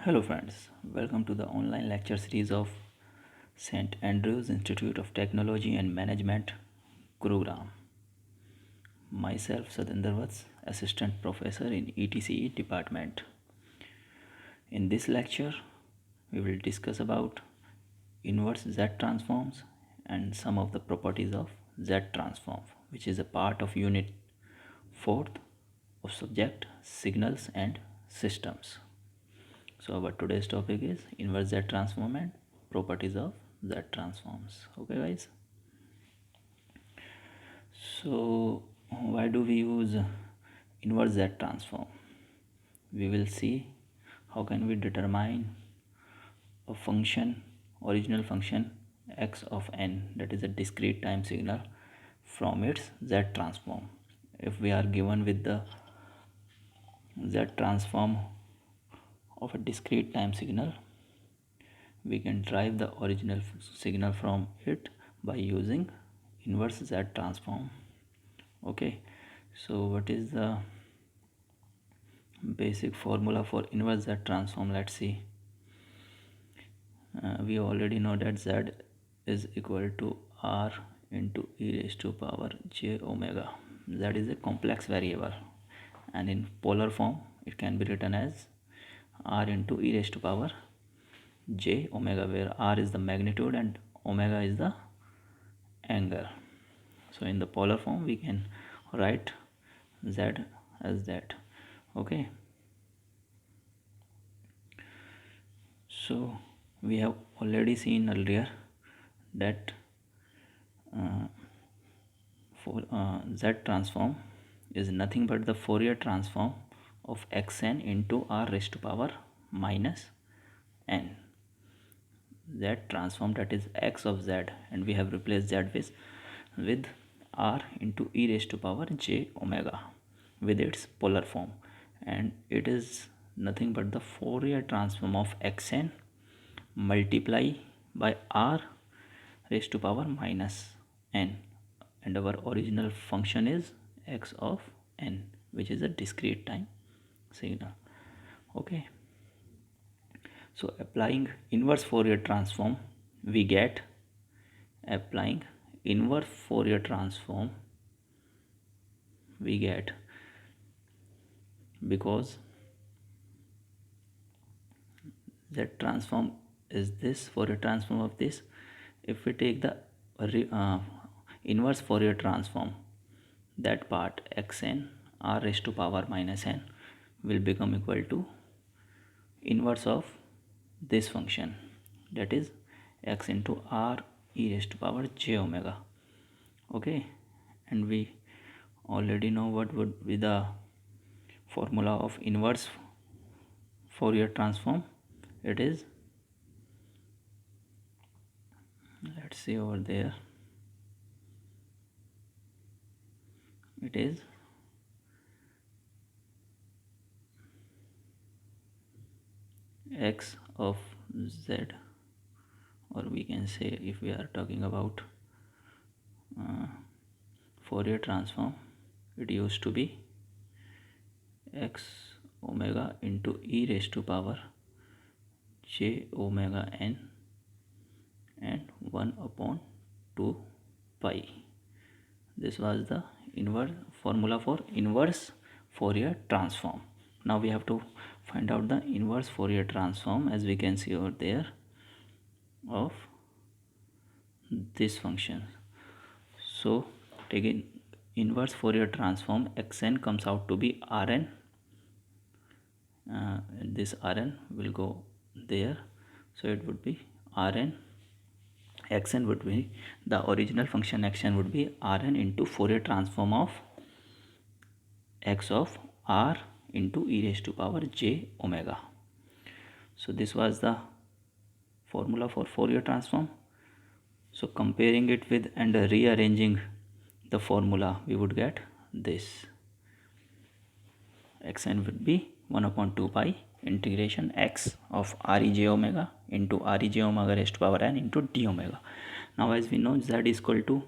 Hello friends, welcome to the online lecture series of St. Andrews Institute of Technology and Management, Gurugram. Myself Satinder Vats, Assistant Professor in ETCE Department. In this lecture, we will discuss about inverse Z transforms and some of the properties of Z transform, which is a part of Unit 4th of Subject Signals and Systems. So our today's topic is inverse Z transform and properties of Z transforms. Okay guys. So why do we use inverse Z transform? We will see how can we determine a function, original function x of n, that is a discrete time signal, from its Z transform. If we are given with the Z transform of a discrete time signal, we can derive the original signal from it by using inverse Z transform. Okay, so what is the basic formula for inverse Z transform? Let's see. We already know that Z is equal to R into e raised to power j omega. Z is a complex variable, and in polar form it can be written as R into e raised to power j omega, where R is the magnitude and omega is the angle. So in the polar form we can write Z as that. Okay, so we have already seen earlier that Z transform is nothing but the Fourier transform of xn into r raised to power minus n. Z transform, that is x of z, and we have replaced z with r into e raised to power j omega with its polar form, and it is nothing but the Fourier transform of xn multiply by r raised to power minus n, and our original function is x of n, which is a discrete time signal. Okay, so applying inverse Fourier transform, we get because Z transform is this Fourier transform of this. If we take the inverse Fourier transform, that part xn r raised to power minus n will become equal to inverse of this function, that is x into r e raised to power j omega. Okay, and we already know what would be the formula of inverse Fourier transform. It is, let's see over there, it is x of z, or we can say, if we are talking about Fourier transform, it used to be x omega into e raised to power j omega n and 1 upon 2 pi. This was the inverse formula for inverse Fourier transform. Now we have to find out the inverse Fourier transform, as we can see over there, of this function. So taking inverse Fourier transform, xn comes out to be Rn. This Rn will go there, so it would be Rn. Xn would be, the original function xn would be Rn into Fourier transform of x of r into e raised to power j omega. So this was the formula for Fourier transform. So comparing it with and rearranging the formula, we would get this. Xn would be 1 upon 2 pi integration x of rej omega into rej omega raised to power n into d omega. Now as we know, z is equal to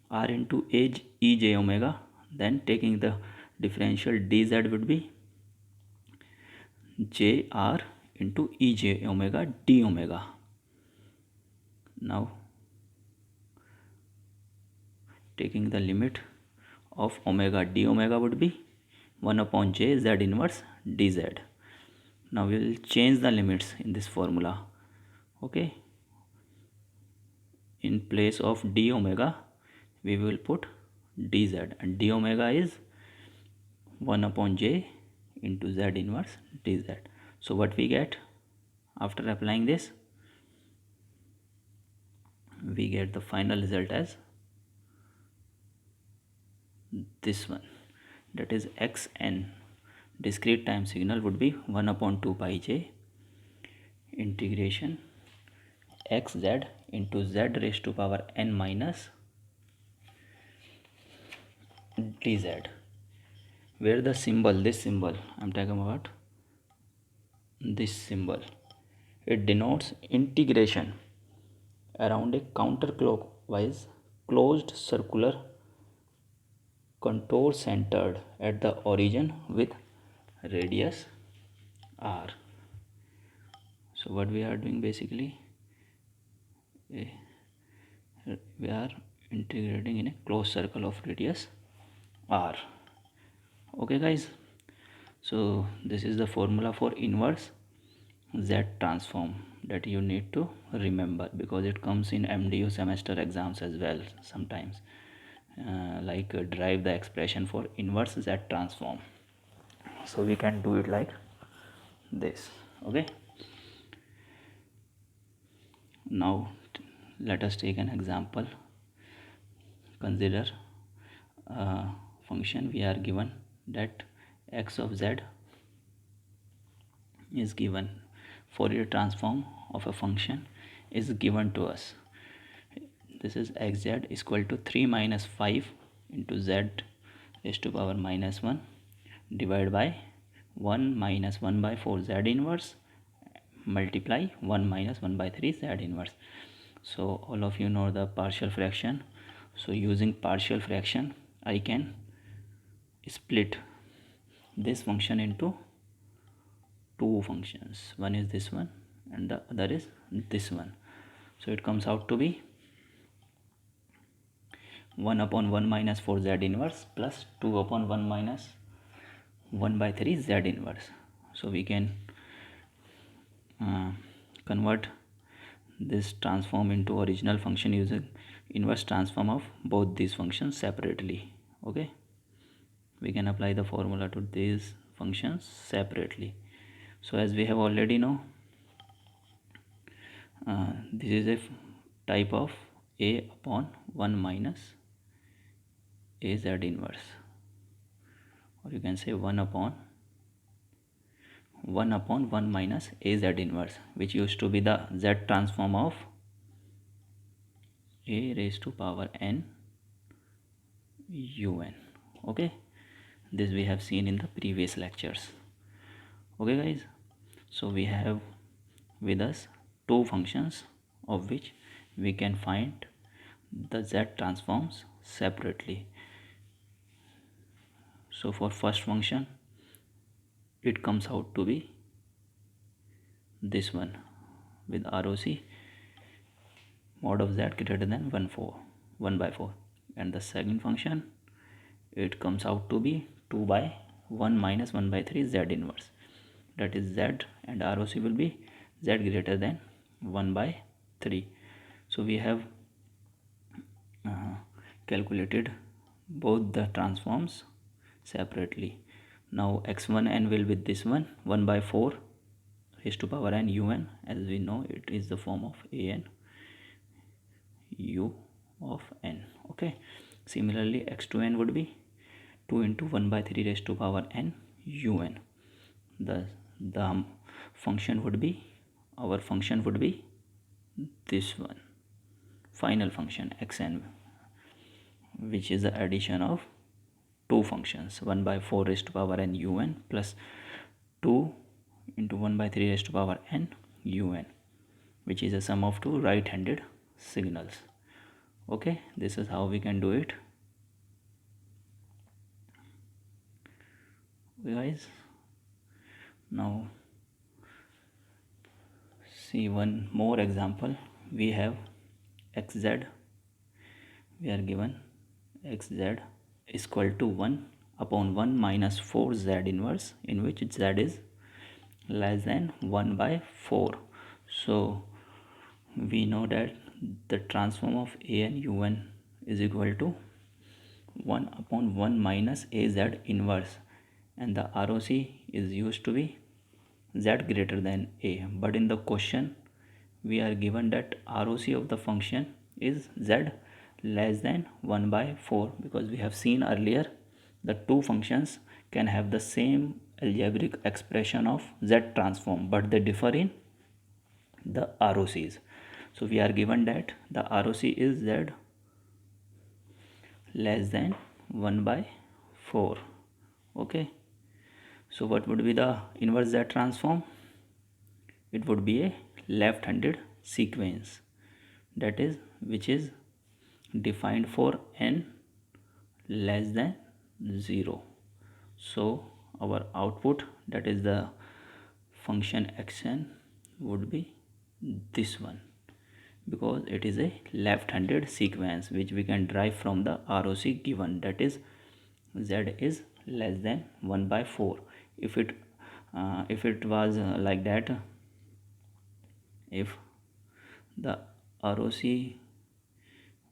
r into ej omega, then taking the differential dz would be jr into ej omega d omega. Now taking the limit of omega d omega would be 1 upon j z inverse dz. Now we will change the limits in this formula. Okay, in place of d omega we will put dz, and d omega is 1 upon j into z inverse dz. So what we get after applying this, we get the final result as this one, that is xn discrete time signal would be 1 upon 2 pi j integration xz into z raised to power n minus dz, where the symbol, this symbol I'm talking about, this symbol, it denotes integration around a counterclockwise closed circular contour centered at the origin with radius r. So what we are doing basically, we are integrating in a closed circle of radius r. Okay guys, so this is the formula for inverse Z transform that you need to remember, because it comes in MDU semester exams as well sometimes, derive the expression for inverse Z transform. So we can do it like this. Okay, now let us take an example. Consider a function. We are given that x of z is given, Fourier transform of a function is given to us. This is xz is equal to 3 minus 5 into z raised to power minus 1 divided by 1 minus 1 by 4 z inverse multiply 1 minus 1 by 3 z inverse. So all of you know the partial fraction. So using partial fraction I can split this function into two functions. One is this one and the other is this one. So it comes out to be 1 upon 1 minus 4 z inverse plus 2 upon 1 minus 1 by 3 z inverse. So we can convert this transform into original function using inverse transform of both these functions separately. Okay, we can apply the formula to these functions separately. So as we have already know, this is a type of a upon 1 minus a z inverse, or you can say 1 upon 1 minus a z inverse, which used to be the z transform of a raised to power n un. Okay, this we have seen in the previous lectures. Okay guys, so we have with us two functions of which we can find the z transforms separately. So for first function it comes out to be this one with ROC mod of z greater than 1 by 4, and the second function it comes out to be 2 by 1 minus 1 by 3 z inverse, that is z and ROC will be z greater than 1 by 3. So we have calculated both the transforms separately. Now x1n will be this one, 1 by 4 raised to power n un, as we know it is the form of an u of n. Okay, similarly x2n would be 2 into 1 by 3 raised to power n un. The function would be, our function would be this one, final function xn, which is the addition of two functions, 1 by 4 raised to power n un plus 2 into 1 by 3 raised to power n un, which is a sum of two right-handed signals. Okay, this is how we can do it, guys. Now See one more example. We have xz, we are given xz is equal to 1 upon 1 minus 4z inverse, in which z is less than 1 by 4. So we know that the transform of a n un is equal to 1 upon 1 minus az inverse, and the ROC is used to be z greater than a. But in the question we are given that ROC of the function is z less than 1 by 4, because we have seen earlier the two functions can have the same algebraic expression of z transform, but they differ in the ROCs. So we are given that the ROC is z less than 1 by 4. Okay, so what would be the inverse z transform? It would be a left-handed sequence, that is, which is defined for n less than 0. So our output, that is the function xn, would be this one, because it is a left-handed sequence which we can derive from the ROC given, that is z is less than 1 by 4. If it was like that, if the ROC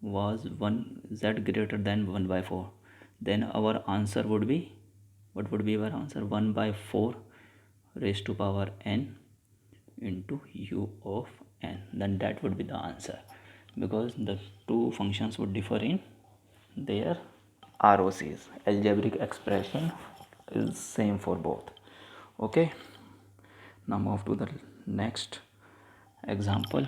was 1 z greater than 1 by 4, then our answer would be, what would be our answer? 1 by 4 raised to power n into u of n. Then that would be the answer, because the two functions would differ in their ROCs. Algebraic expression is same for both. Okay, now move to the next example.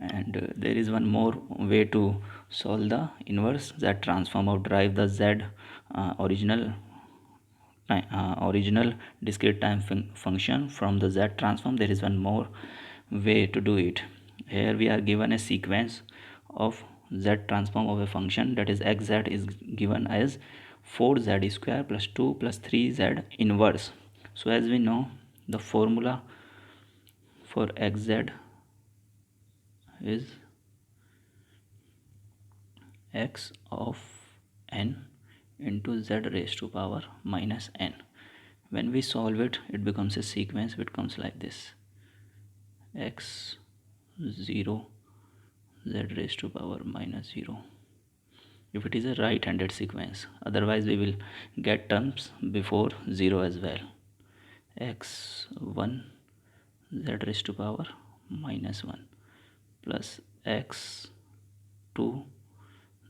And there is one more way to solve the inverse z transform, or derive the z original discrete time function from the z transform. There is one more way to do it. Here we are given a sequence of z transform of a function, that is xz is given as 4z square plus 2 plus 3z inverse. So as we know, the formula for xz is x of n into z raised to power minus n. When we solve it, it becomes a sequence which comes like this: x 0 z raised to power minus 0, if it is a right-handed sequence. Otherwise we will get terms before 0 as well. X 1 z raised to power minus 1 plus x 2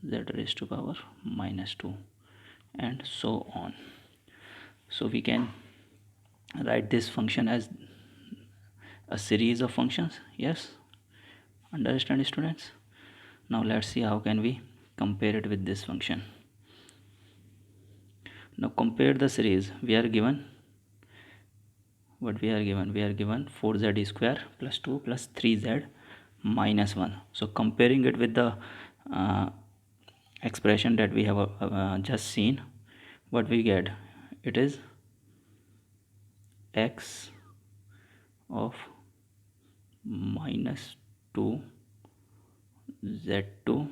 z raised to power minus 2, and so on. So we can write this function as a series of functions. Yes, understand, students? Now let's see how can we compare it with this function. Now compare the series. We are given, what we are given? We are given 4z square plus 2 plus 3z minus 1. So comparing it with the expression that we have just seen, what we get? It is x of minus 2 z2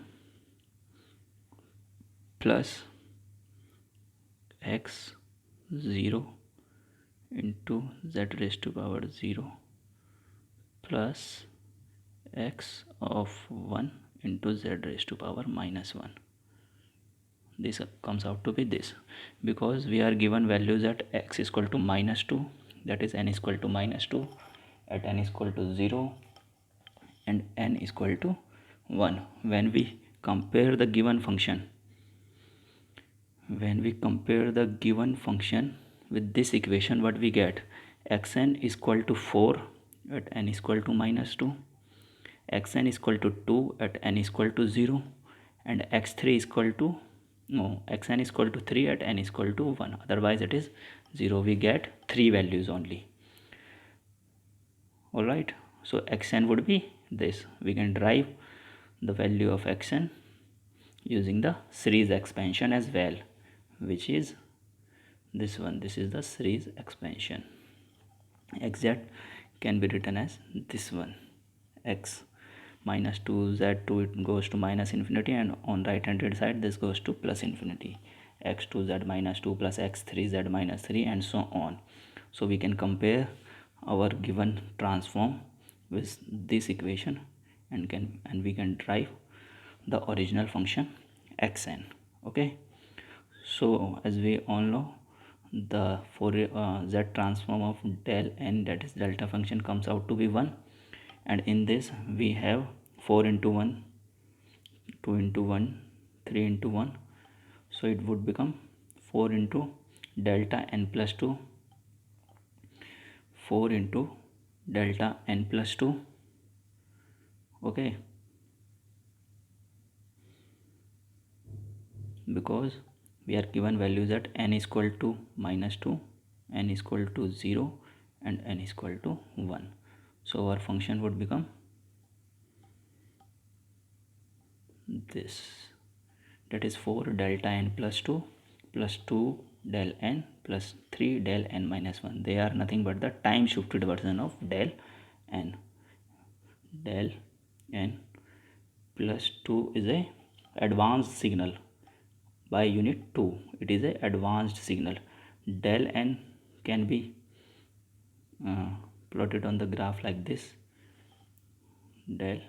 plus x 0 into z raised to power 0 plus x of 1 into z raised to power minus 1. This comes out to be this, because we are given values at x is equal to minus 2, that is n is equal to minus 2, at n is equal to 0 and n is equal to 1. When we compare the given function, with this equation, what we get? Xn is equal to 4 at n is equal to minus 2, xn is equal to 2 at n is equal to 0, and x3 is equal to, no, xn is equal to 3 at n is equal to 1, otherwise it is 0. We get 3 values only. Alright, so xn would be this. We can derive the value of xn using the series expansion as well, which is this one. This is the series expansion. Exact can be written as this one, x minus 2z2, it goes to minus infinity, and on right hand side this goes to plus infinity, x2z minus 2 plus x3z minus 3, and so on. So we can compare our given transform with this equation and we can derive the original function xn. Okay, so as we all know, the Fourier z transform of del n, that is delta function, comes out to be 1, and in this we have 4 into 1, 2 into 1, 3 into 1, so it would become 4 into delta n plus 2, 4 into delta n plus 2. Okay, because we are given values at n is equal to minus 2, n is equal to 0, and n is equal to 1. So our function would become this, that is 4 delta n plus 2 plus 2 del n plus 3 del n minus 1. They are nothing but the time shifted version of del n. Del n plus 2 is a advanced signal by unit 2. It is a advanced signal. Del n can be plotted on the graph like this, del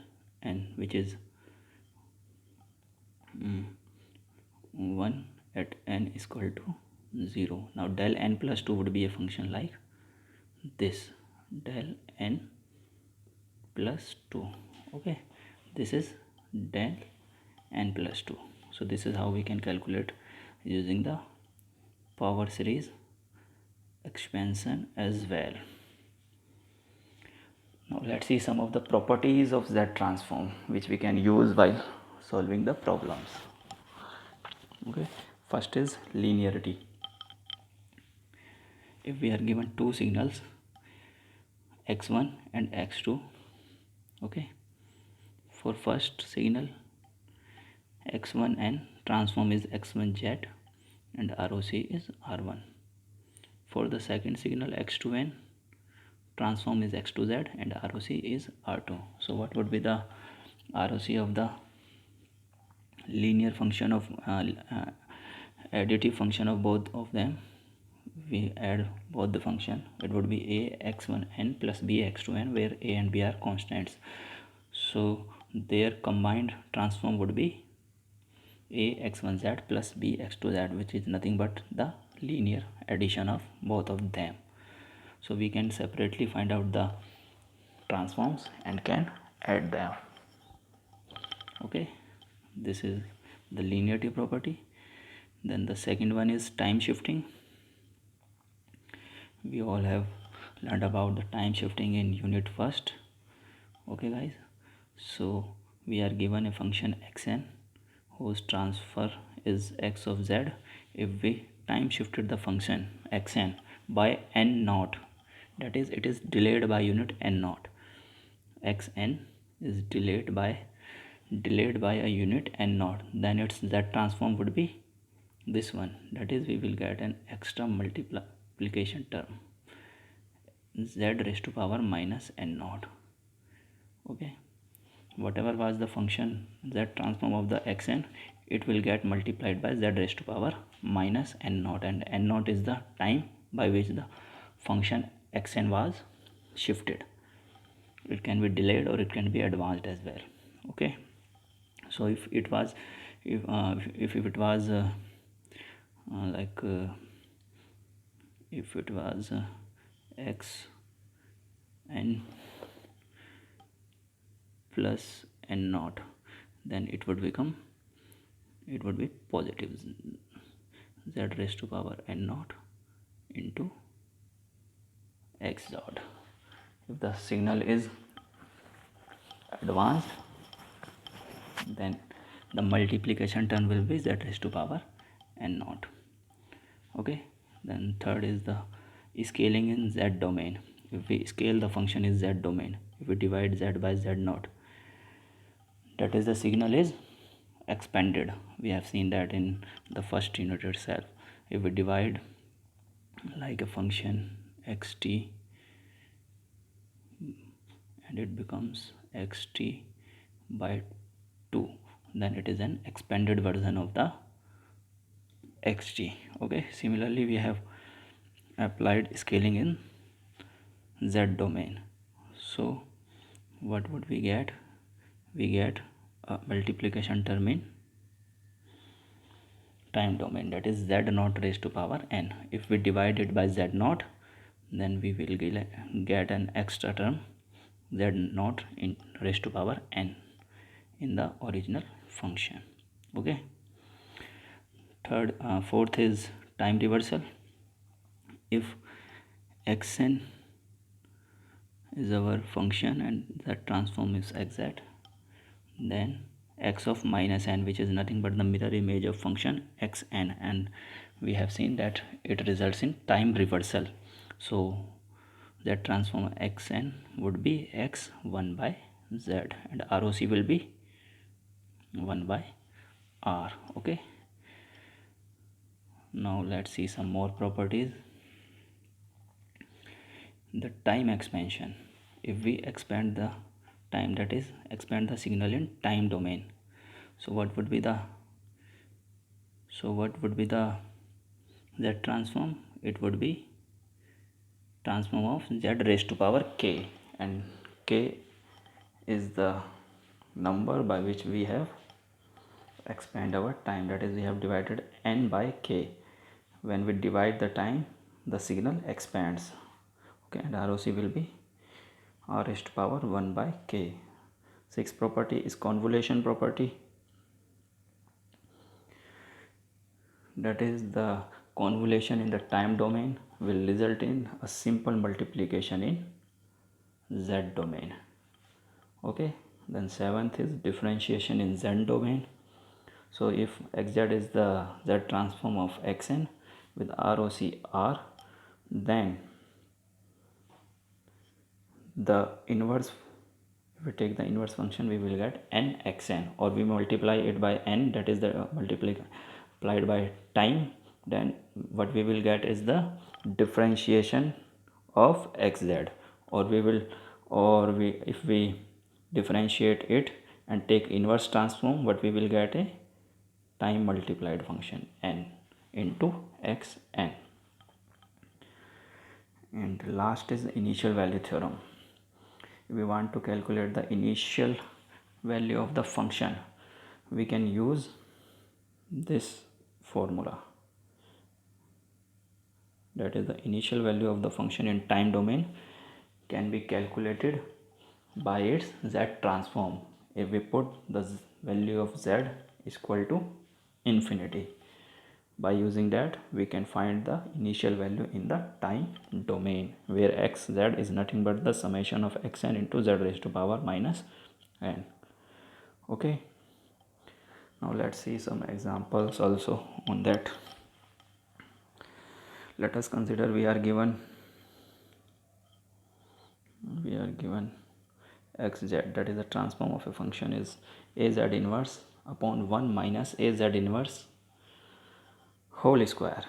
n, which is 1 at n is equal to 0. Now del n plus 2 would be a function like this, del n plus 2. Okay, this is del n plus 2. So this is how we can calculate using the power series expansion as well. Now let's see some of the properties of Z transform which we can use while solving the problems. Okay, first is linearity. If we are given two signals x1 and x2, okay, for first signal x1n, transform is x1z and ROC is R1. For the second signal x2n, transform is x2z and ROC is R2. So what would be the ROC of the linear function of additive function of both of them? We add both the function, it would be a x1n plus b x2n, where a and b are constants. So their combined transform would be a x1z plus b x2z, which is nothing but the linear addition of both of them. So we can separately find out the transforms and can add them. Okay, this is the linearity property. Then the second one is time shifting. We all have learned about the time shifting in unit first. Okay guys, so we are given a function xn whose transfer is x of z. If we time shifted the function xn by n naught, that is, it is delayed by unit n naught, xn is delayed by a unit n naught, then its z transform would be this one, that is, we will get an extra multiplication term, z raised to power minus n naught. Okay, whatever was the function z transform of the xn, it will get multiplied by z raised to power minus n naught, and n naught is the time by which the function xn was shifted. It can be delayed or it can be advanced as well. Okay, so if it was if it was if it was x n plus n naught, then it would be positive, z raised to power n naught into x dot. If the signal is advanced, then the multiplication term will be z raised to power n naught. Okay, then third is the scaling in z domain. If we scale the function in z domain, if we divide z by z naught, that is, the signal is expanded. We have seen that in the first unit itself. If we divide like a function xt and it becomes xt by 2. Then it is an expanded version of the xt. Okay, similarly we have applied scaling in z domain. So what would we get? We get a multiplication term in time domain, that is z naught raised to power n. If we divide it by z naught, then we will get an extra term z naught in raised to power n in the original function. Okay, fourth is time reversal. If xn is our function and the transform is exact, then x of minus n, which is nothing but the mirror image of function xn, and we have seen that it results in time reversal. So that transform xn would be x 1 by z, and ROC will be 1 by r. Okay, now let's see some more properties. The time expansion. If we expand the time, that is expand the signal in time domain, so what would be the z transform? It would be transform of z raised to power k, and k is the number by which we have expand our time, that is we have divided n by k. When we divide the time, the signal expands. Okay, and ROC will be r raised to power 1 by k. Sixth property is convolution property, that is the convolution in the time domain will result in a simple multiplication in z domain. Okay, then seventh is differentiation in z domain. So if xz is the z transform of xn with ROC r, then the inverse, if we take the inverse function, we will get n xn, or we multiply it by n, that is the multiplied by time, then what we will get is the differentiation of xz, or if we differentiate it and take inverse transform, what we will get a time multiplied function n into xn. And last is the initial value theorem. If we want to calculate the initial value of the function, we can use this formula, that is the initial value of the function in time domain can be calculated by its z transform. If we put the value of z is equal to infinity, by using that we can find the initial value in the time domain, where xz is nothing but the summation of xn into z raised to power minus n. Okay, now let's see some examples also on that. Let us consider we are given xz, that is the transform of a function is az inverse upon 1 minus az inverse whole square,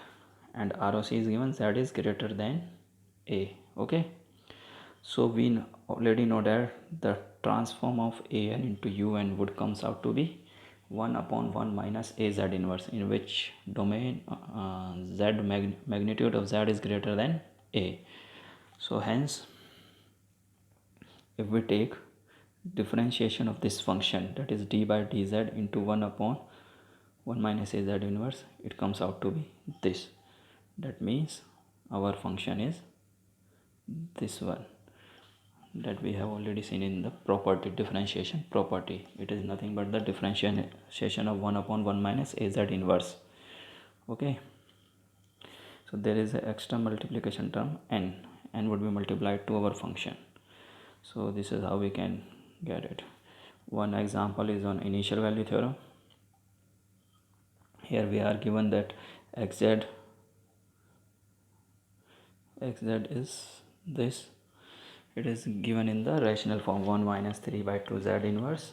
and ROC is given z is greater than a. Okay, so we already know that the transform of an into un would comes out to be 1 upon 1 minus az inverse, in which domain z magnitude of z is greater than a. So hence if we take differentiation of this function, that is d by dz into 1 upon 1 minus az inverse, it comes out to be this. That means our function is this one that we have already seen in the property, differentiation property. It is nothing but the differentiation of 1 upon 1 minus az inverse. Okay, so there is an extra multiplication term n would be multiplied to our function. So this is how we can get it. One example is on initial value theorem. Here we are given that xz is this. It is given in the rational form 1 minus 3 by 2 z inverse,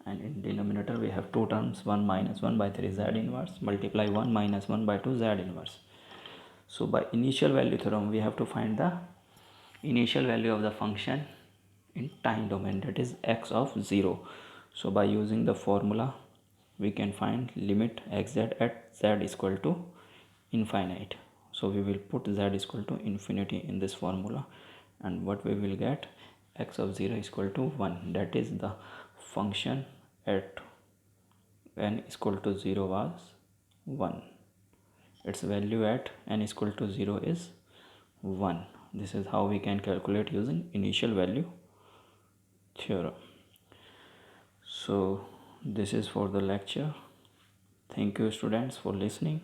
and in denominator we have two terms, 1 minus 1 by 3 z inverse multiply 1 minus 1 by 2 z inverse. So by initial value theorem we have to find the initial value of the function in time domain, that is x of 0. So by using the formula we can find limit xz at z is equal to infinite. So we will put z is equal to infinity in this formula, and what we will get, x of 0 is equal to 1. That is the function at n is equal to 0 was 1. Its value at n is equal to 0 is 1. This is how we can calculate using initial value theorem. So this is for the lecture. Thank you students for listening.